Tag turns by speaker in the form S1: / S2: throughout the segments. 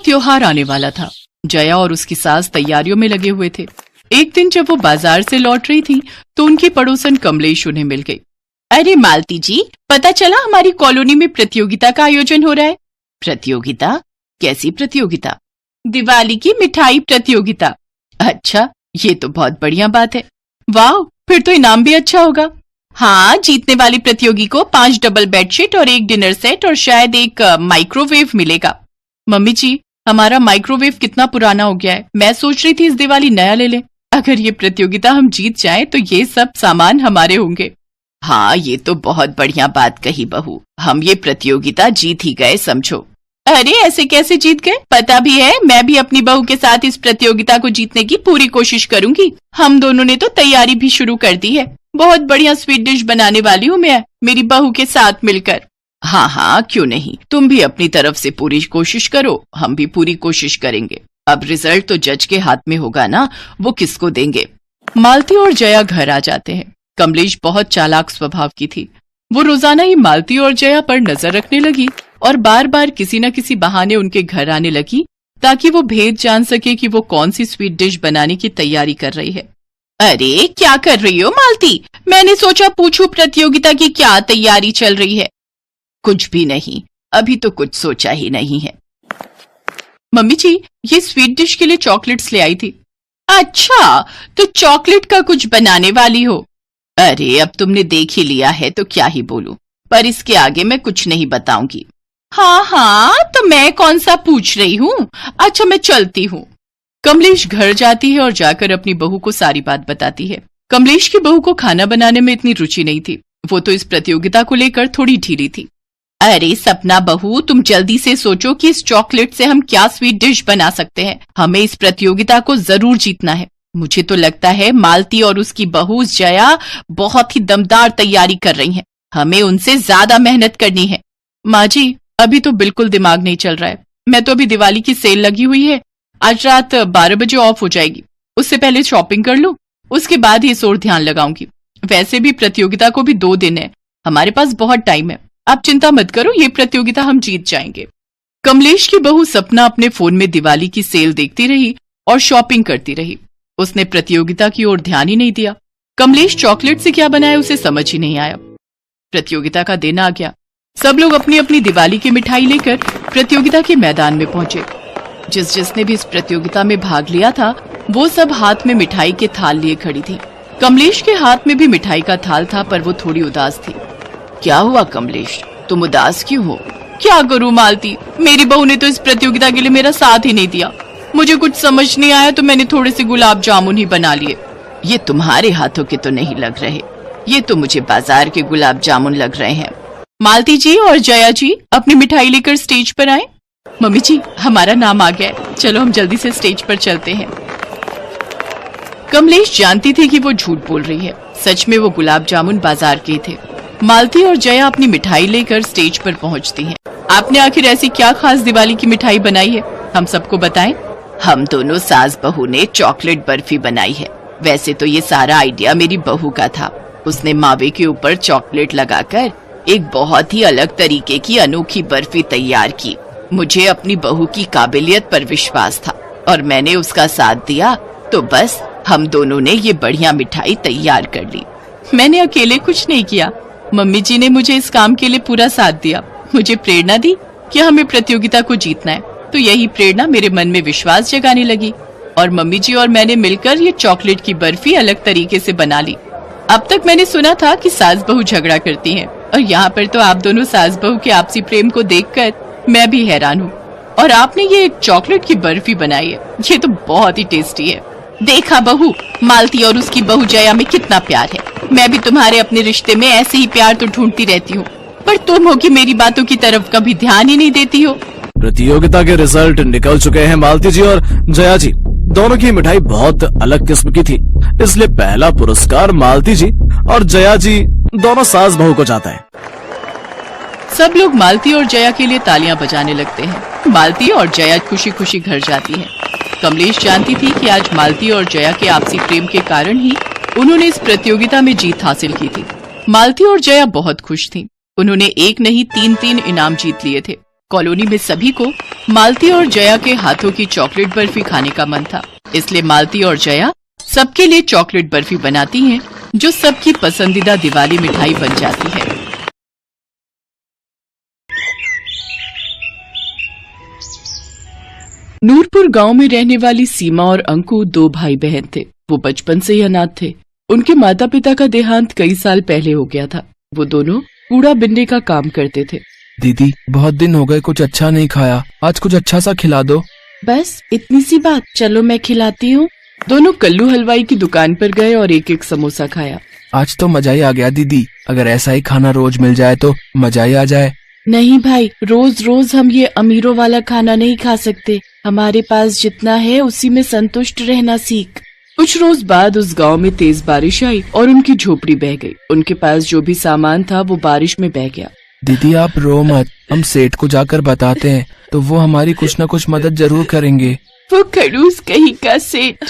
S1: त्योहार आने वाला था। जया और उसकी सास तैयारियों में लगे हुए थे। एक दिन जब वो बाजार से लौट रही थी तो उनकी पड़ोसन कमलेश उन्हें मिल गई। अरे मालती जी, पता चला हमारी कॉलोनी में प्रतियोगिता का आयोजन हो रहा है। प्रतियोगिता? कैसी प्रतियोगिता? दिवाली की मिठाई प्रतियोगिता। अच्छा, ये तो बहुत बढ़िया बात है। वाह, फिर तो इनाम भी अच्छा होगा। हाँ, जीतने वाली प्रतियोगी को 5 डबल बेडशीट और 1 डिनर सेट और शायद एक माइक्रोवेव मिलेगा। मम्मी जी, हमारा माइक्रोवेव कितना पुराना हो गया है। मैं सोच रही थी इस दिवाली नया ले लें। अगर ये प्रतियोगिता हम जीत जाएं तो ये सब सामान हमारे होंगे। हाँ, ये तो बहुत बढ़िया बात कही बहू। हम ये प्रतियोगिता जीत ही गए समझो। अरे ऐसे कैसे जीत गए? पता भी है, मैं भी अपनी बहू के साथ इस प्रतियोगिता को जीतने की पूरी कोशिश करूंगी। हम दोनों ने तो तैयारी भी शुरू कर दी है। बहुत बढ़िया स्वीट डिश बनाने वाली हूँ मैं, मेरी बहू के साथ मिलकर। हाँ हाँ, क्यों नहीं, तुम भी अपनी तरफ से पूरी कोशिश करो, हम भी पूरी कोशिश करेंगे। अब रिजल्ट तो जज के हाथ में होगा ना, वो किसको देंगे। मालती और जया घर आ जाते हैं। कमलेश बहुत चालाक स्वभाव की थी। वो रोजाना ही मालती और जया पर नजर रखने लगी और बार बार किसी न किसी बहाने उनके घर आने लगी ताकि वो भेद जान सके कि वो कौन सी स्वीट डिश बनाने की तैयारी कर रही है। अरे क्या कर रही हो मालती? मैंने सोचा पूछूं प्रतियोगिता की क्या तैयारी चल रही है। कुछ भी नहीं, अभी तो कुछ सोचा ही नहीं है। मम्मी जी, ये स्वीट डिश के लिए चॉकलेट्स ले आई थी। अच्छा, तो चॉकलेट का कुछ बनाने वाली हो? अरे अब तुमने देख ही लिया है तो क्या ही बोलूं, पर इसके आगे मैं कुछ नहीं बताऊंगी। हाँ हाँ, तो मैं कौन सा पूछ रही हूँ। अच्छा, मैं चलती हूँ। कमलेश घर जाती है और जाकर अपनी बहू को सारी बात बताती है। कमलेश की बहू को खाना बनाने में इतनी रुचि नहीं थी। वो तो इस प्रतियोगिता को लेकर थोड़ी ढीली थी। अरे सपना बहू, तुम जल्दी से सोचो कि इस चॉकलेट से हम क्या स्वीट डिश बना सकते हैं। हमें इस प्रतियोगिता को जरूर जीतना है। मुझे तो लगता है मालती और उसकी बहू जया बहुत ही दमदार तैयारी कर रही हैं। हमें उनसे ज्यादा मेहनत करनी है। माँ जी, अभी तो बिल्कुल दिमाग नहीं चल रहा है। मैं तो अभी दिवाली की सेल लगी हुई है, आज रात 12 बजे ऑफ हो जाएगी। उससे पहले शॉपिंग कर लूं, उसके बाद ही इस ओर ध्यान लगाऊंगी। वैसे भी प्रतियोगिता को भी 2 दिन है, हमारे पास बहुत टाइम है। आप चिंता मत करो, ये प्रतियोगिता हम जीत जाएंगे। कमलेश की बहू सपना अपने फोन में दिवाली की सेल देखती रही और शॉपिंग करती रही। उसने प्रतियोगिता की ओर ध्यान ही नहीं दिया। कमलेश चॉकलेट से क्या बनाए उसे समझ ही नहीं आया। प्रतियोगिता का दिन आ गया। सब लोग अपनी अपनी दिवाली की मिठाई लेकर प्रतियोगिता के मैदान में पहुंचे। जिसने भी इस प्रतियोगिता में भाग लिया था वो सब हाथ में मिठाई के थाल लिए खड़ी थी। कमलेश के हाथ में भी मिठाई का थाल था, पर वो थोड़ी उदास थी। क्या हुआ कमलेश, तुम उदास क्यों हो? क्या करूं मालती, मेरी बहू ने तो इस प्रतियोगिता के लिए मेरा साथ ही नहीं दिया। मुझे कुछ समझ नहीं आया तो मैंने थोड़े से गुलाब जामुन ही बना लिए। ये तुम्हारे हाथों के तो नहीं लग रहे, ये तो मुझे बाजार के गुलाब जामुन लग रहे हैं। मालती जी और जया जी अपनी मिठाई लेकर स्टेज पर आए। मम्मी जी, हमारा नाम आ गया है, चलो हम जल्दी से स्टेज पर चलते हैं। कमलेश जानती थी कि वो झूठ बोल रही है। सच में वो गुलाब जामुन बाजार के थे। मालती और जया अपनी मिठाई लेकर स्टेज पर पहुंचती हैं। आपने आखिर ऐसी क्या खास दिवाली की मिठाई बनाई है, हम सबको बताएं। हम दोनों सास बहू ने चॉकलेट बर्फी बनाई है। वैसे तो ये सारा आइडिया मेरी बहू का था। उसने मावे के ऊपर चॉकलेट लगाकर एक बहुत ही अलग तरीके की अनोखी बर्फी तैयार की। मुझे अपनी बहू की काबिलियत पर विश्वास था और मैंने उसका साथ दिया, तो बस हम दोनों ने ये बढ़िया मिठाई तैयार कर ली। मैंने अकेले कुछ नहीं किया, मम्मी जी ने मुझे इस काम के लिए पूरा साथ दिया। मुझे प्रेरणा दी कि हमें प्रतियोगिता को जीतना है, तो यही प्रेरणा मेरे मन में विश्वास जगाने लगी और मम्मी जी और मैंने मिलकर ये चॉकलेट की बर्फी अलग तरीके से बना ली। अब तक मैंने सुना था कि सास बहू झगड़ा करती हैं, और यहाँ पर तो आप दोनों सास बहू के आपसी प्रेम को देखकर मैं भी हैरान हूँ। और आपने ये एक चॉकलेट की बर्फी बनाई है, ये तो बहुत ही टेस्टी है। देखा बहू, मालती और उसकी बहू जया में कितना प्यार है। मैं भी तुम्हारे अपने रिश्ते में ऐसे ही प्यार तो ढूंढती रहती हूँ, पर तुम हो कि मेरी बातों की तरफ कभी ध्यान ही नहीं देती हो।
S2: प्रतियोगिता के रिजल्ट निकल चुके हैं। मालती जी और जया जी दोनों की मिठाई बहुत अलग किस्म की थी, इसलिए पहला पुरस्कार मालती जी और जया जी दोनों सास बहू को जाता है।
S1: सब लोग मालती और जया के लिए तालियां बजाने लगते हैं। मालती और जया खुशी खुशी घर जाती हैं। कमलेश जानती थी कि आज मालती और जया के आपसी प्रेम के कारण ही उन्होंने इस प्रतियोगिता में जीत हासिल की थी। मालती और जया बहुत खुश थीं। उन्होंने एक नहीं 3-3 इनाम जीत लिए थे। कॉलोनी में सभी को मालती और जया के हाथों की चॉकलेट बर्फी खाने का मन था, इसलिए मालती और जया सबके लिए चॉकलेट बर्फी बनाती हैं, जो सबकी पसंदीदा दिवाली मिठाई बन जाती है। नूरपुर गांव में रहने वाली सीमा और अंकु 2 भाई बहन थे। वो बचपन से ही अनाथ थे। उनके माता पिता का देहांत कई साल पहले हो गया था। वो दोनों कूड़ा बिनने का काम करते थे।
S3: दीदी, बहुत दिन हो गए, कुछ अच्छा नहीं खाया, आज कुछ अच्छा सा खिला दो।
S1: बस इतनी सी बात, चलो मैं खिलाती हूँ। दोनों कल्लू हलवाई की दुकान पर गए और एक एक समोसा खाया।
S3: आज तो मजा ही आ गया दीदी, अगर ऐसा ही खाना रोज मिल जाए तो मजा ही आ जाए।
S1: नहीं भाई, रोज रोज हम ये अमीरों वाला खाना नहीं खा सकते। हमारे पास जितना है उसी में संतुष्ट रहना सीख। कुछ रोज बाद उस गांव में तेज बारिश आई और उनकी झोपड़ी बह गई। उनके पास जो भी सामान था वो बारिश में बह गया।
S3: दीदी आप रो मत, हम सेठ को जाकर बताते हैं तो वो हमारी कुछ न कुछ मदद जरूर करेंगे।
S1: वो खड़ूस कहीं का सेठ,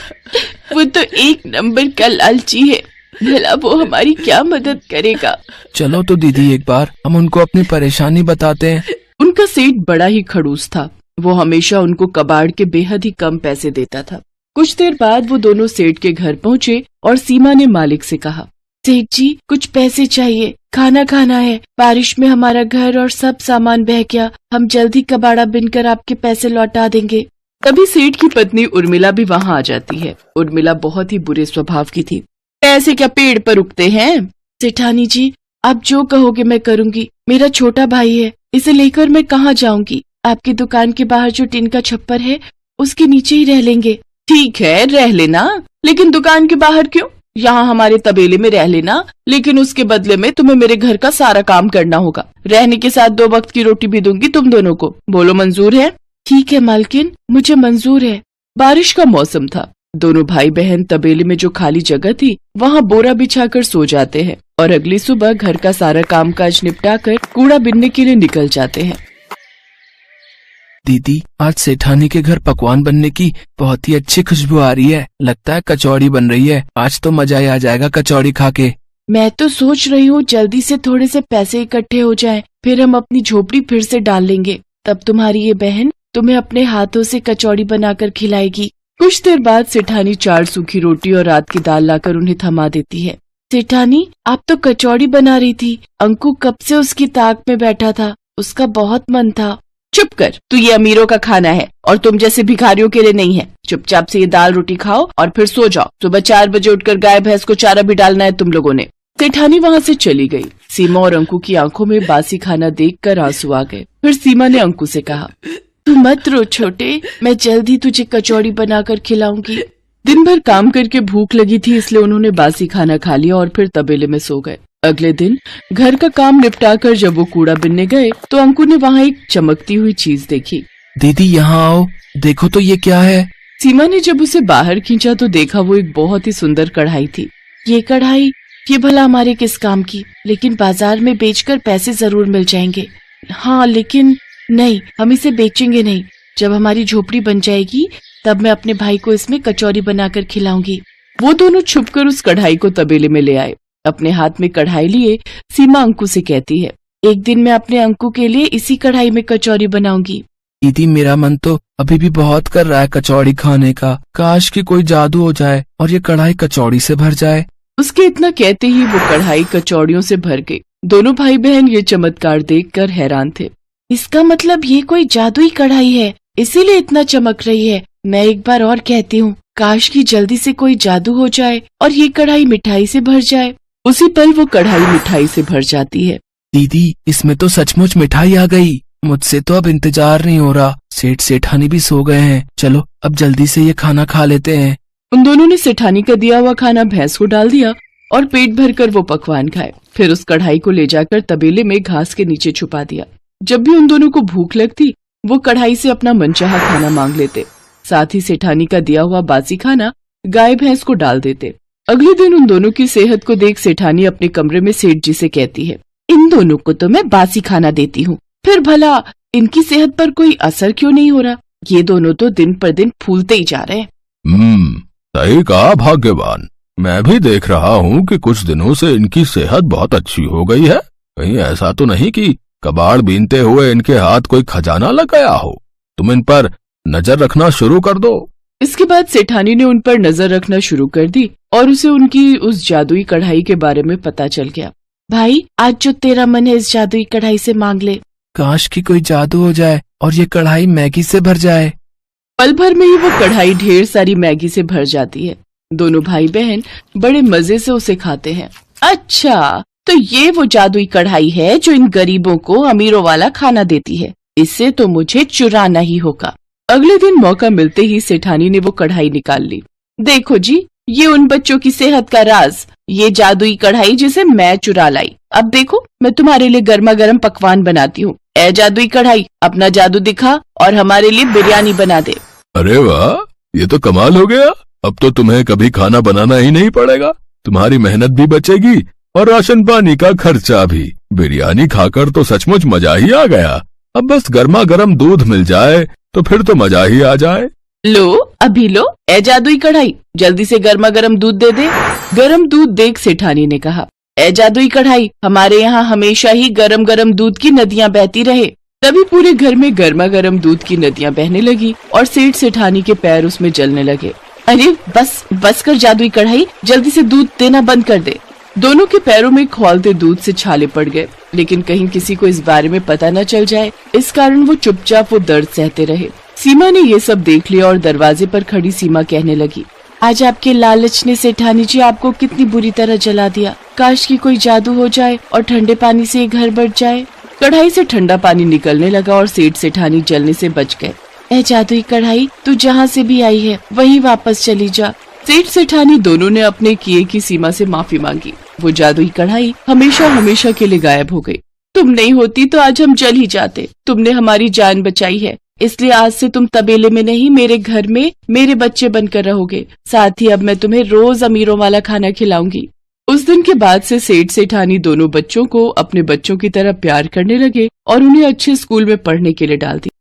S1: वो तो एक नंबर का लालची है। भला वो हमारी क्या मदद करेगा।
S3: चलो तो दीदी एक बार हम उनको अपनी परेशानी बताते हैं।
S1: उनका सेठ बड़ा ही खड़ूस था। वो हमेशा उनको कबाड़ के बेहद ही कम पैसे देता था। कुछ देर बाद वो दोनों सेठ के घर पहुँचे और सीमा ने मालिक से कहा, सेठ जी कुछ पैसे चाहिए, खाना खाना है। बारिश में हमारा घर और सब सामान बह गया। हम जल्दी कबाड़ा बिनकर आपके पैसे लौटा देंगे। तभी सेठ की पत्नी उर्मिला भी वहाँ आ जाती है। उर्मिला बहुत ही बुरे स्वभाव की थी। पैसे क्या पेड़ पर उगते हैं? सेठानी जी आप जो कहोगे मैं करूँगी। मेरा छोटा भाई है, इसे लेकर मैं कहाँ जाऊँगी। आपकी दुकान के बाहर जो टिन का छप्पर है उसके नीचे ही रह लेंगे। ठीक है रह लेना, लेकिन दुकान के बाहर क्यों? यहाँ हमारे तबेले में रह लेना, लेकिन उसके बदले में तुम्हें मेरे घर का सारा काम करना होगा। रहने के साथ 2 वक्त की रोटी भी दूंगी तुम दोनों को। बोलो मंजूर है? ठीक है मालकिन, मुझे मंजूर है। बारिश का मौसम था। दोनों भाई बहन तबेले में जो खाली जगह थी वहाँ बोरा बिछाकर सो जाते हैं और अगली सुबह घर का सारा कामकाज निपटाकर कूड़ा बिनने के लिए निकल जाते हैं।
S3: दीदी आज सेठानी के घर पकवान बनने की बहुत ही अच्छी खुशबू आ रही है। लगता है कचौड़ी बन रही है। आज तो मजा ही आ जाएगा कचौड़ी खा के।
S1: मैं तो सोच रही हूँ जल्दी से थोड़े से पैसे इकट्ठे हो जाएं, फिर हम अपनी झोपड़ी फिर से डाल लेंगे। तब तुम्हारी ये बहन तुम्हें अपने हाथों से कचौड़ी बनाकर खिलाएगी। कुछ देर बाद सेठानी 4 सूखी रोटी और रात की दाल लाकर उन्हें थमा देती है। सेठानी आप तो कचौड़ी बना रही थी। अंकु कब से उसकी ताक में बैठा था, उसका बहुत मन था। चुप कर, तू ये अमीरों का खाना है और तुम जैसे भिखारियों के लिए नहीं है। चुपचाप से ये दाल रोटी खाओ और फिर सो जाओ। सुबह 4 बजे उठकर गाय भैंस को चारा भी डालना है तुम लोगों ने। सेठानी वहाँ से चली गई। सीमा और अंकु की आंखों में बासी खाना देखकर आंसू आ गए। फिर सीमा ने अंकु से कहा, तू मत रो छोटे, मैं जल्दी तुझे कचौड़ी बनाकर खिलाऊंगी। दिन भर काम करके भूख लगी थी, इसलिए उन्होंने बासी खाना खा लिया और फिर तबेले में सो गए। अगले दिन घर का काम निपटाकर जब वो कूड़ा बिनने गए तो अंकु ने वहाँ एक चमकती हुई चीज देखी।
S3: दीदी यहाँ आओ, देखो तो ये क्या है।
S1: सीमा ने जब उसे बाहर खींचा तो देखा वो एक बहुत ही सुंदर कढ़ाई थी। ये कढ़ाई, ये भला हमारे किस काम की? लेकिन बाजार में बेचकर पैसे जरूर मिल जाएंगे। हाँ लेकिन नहीं, हम इसे बेचेंगे नहीं। जब हमारी झोपड़ी बन जाएगी तब मैं अपने भाई को इसमें कचौरी बनाकर खिलाऊंगी। वो दोनों छुपकर उस कढ़ाई को तबेले में ले आए। अपने हाथ में कढ़ाई लिए सीमा अंकु से कहती है, एक दिन मैं अपने अंकु के लिए इसी कढ़ाई में कचौरी बनाऊंगी।
S3: दीदी मेरा मन तो अभी भी बहुत कर रहा है कचौड़ी खाने का। काश कि कोई जादू हो जाए और ये कढ़ाई कचौड़ी से भर जाए।
S1: उसके इतना कहते ही वो कढ़ाई कचौड़ियों से भर गई। दोनों भाई बहन ये चमत्कार देखकर हैरान थे। इसका मतलब ये कोई जादुई कढ़ाई है, इसीलिए इतना चमक रही है। मैं एक बार और कहती हूँ, काश की जल्दी से कोई जादू हो जाए और ये कढ़ाई मिठाई से भर जाए। उसी पल वो कढ़ाई मिठाई से भर जाती है।
S3: दीदी इसमें तो सचमुच मिठाई आ गई। मुझसे तो अब इंतजार नहीं हो रहा। सेठ सेठानी भी सो गए हैं। चलो अब जल्दी से ये खाना खा लेते हैं।
S1: उन दोनों ने सेठानी का दिया हुआ खाना भैंस को डाल दिया और पेट भरकर वो पकवान खाए। फिर उस कढ़ाई को ले जाकर तबेले में घास के नीचे छुपा दिया। जब भी उन दोनों को भूख लगती वो कढ़ाई से अपना मनचाहा खाना मांग लेते। साथ ही सेठानी का दिया हुआ बासी खाना गाय भैंस को डाल देते। अगले दिन उन दोनों की सेहत को देख सेठानी अपने कमरे में सेठ जी से कहती है, इन दोनों को तो मैं बासी खाना देती हूँ, फिर भला इनकी सेहत पर कोई असर क्यों नहीं हो रहा? ये दोनों तो दिन पर दिन फूलते ही जा रहे हैं।
S4: सही कहा भाग्यवान। मैं भी देख रहा हूँ कि कुछ दिनों से इनकी सेहत बहुत अच्छी हो गई है। कहीं ऐसा तो नहीं कि कबाड़ बीनते हुए इनके हाथ कोई खजाना लगाया हो। तुम इन पर नजर रखना शुरू कर दो।
S1: इसके बाद सेठानी ने उन पर नजर रखना शुरू कर दी और उसे उनकी उस जादुई कढ़ाई के बारे में पता चल गया। भाई, आज जो तेरा मन है इस जादुई कढ़ाई से मांग ले।
S3: काश की कोई जादू हो जाए और ये कढ़ाई मैगी से भर जाए।
S1: पल भर में ही वो कढ़ाई ढेर सारी मैगी से भर जाती है। दोनों भाई बहन बड़े मजे से उसे खाते हैं। अच्छा, तो ये वो जादुई कढ़ाई है जो इन गरीबों को अमीरों वाला खाना देती है। इससे तो मुझे चुराना ही होगा। अगले दिन मौका मिलते ही सेठानी ने वो कढ़ाई निकाल ली। देखो जी, ये उन बच्चों की सेहत का राज, ये जादुई कढ़ाई जिसे मैं चुरा लाई। अब देखो, मैं तुम्हारे लिए गर्मा गर्म पकवान बनाती हूँ। ए जादुई कढ़ाई, अपना जादू दिखा और हमारे लिए बिरयानी बना दे।
S4: अरे वाह, ये तो कमाल हो गया। अब तो तुम्हें कभी खाना बनाना ही नहीं पड़ेगा। तुम्हारी मेहनत भी बचेगी और राशन पानी का खर्चा भी। बिरयानी खाकर तो सचमुच मजा ही आ गया। अब बस गर्मा गर्म दूध मिल जाए तो फिर तो मजा ही आ जाए।
S1: लो, अभी लो। ए जादुई कढ़ाई, जल्दी से गर्मा गर्म दूध दे दे। गर्म दूध देख सेठानी ने कहा, ए जादुई कढ़ाई, हमारे यहाँ हमेशा ही गरम गरम दूध की नदियाँ बहती रहे। तभी पूरे घर में गर्मा गर्म दूध की नदियाँ बहने लगी और सेठ सेठानी के पैर उसमें जलने लगे। अरे बस कर जादुई कढ़ाई, जल्दी से दूध देना बंद कर दे। दोनों के पैरों में खौलते दूध से छाले पड़ गए, लेकिन कहीं किसी को इस बारे में पता न चल जाए, इस कारण वो चुपचाप वो दर्द सहते रहे। सीमा ने ये सब देख लिया और दरवाजे पर खड़ी सीमा कहने लगी, आज आपके लालच ने सेठानी जी आपको कितनी बुरी तरह जला दिया। काश की कोई जादू हो जाए और ठंडे पानी से ये घर बढ़ जाए। कढ़ाई से ठंडा पानी निकलने लगा और सेठ सेठानी जलने से बच गए। ए जादुई कढ़ाई, तू जहाँ से भी आई है वहीं वापस चली जा। सेठ सेठानी दोनों ने अपने किए की सीमा से माफी मांगी। वो जादुई कढ़ाई हमेशा हमेशा के लिए गायब हो गई। तुम नहीं होती तो आज हम जल ही जाते। तुमने हमारी जान बचाई है, इसलिए आज से तुम तबेले में नहीं, मेरे घर में मेरे बच्चे बनकर रहोगे। साथ ही अब मैं तुम्हें रोज अमीरों वाला खाना खिलाऊंगी। उस दिन के बाद से सेठ सेठानी दोनों बच्चों को अपने बच्चों की तरह प्यार करने लगे और उन्हें अच्छे स्कूल में पढ़ने के लिए डाल दिया।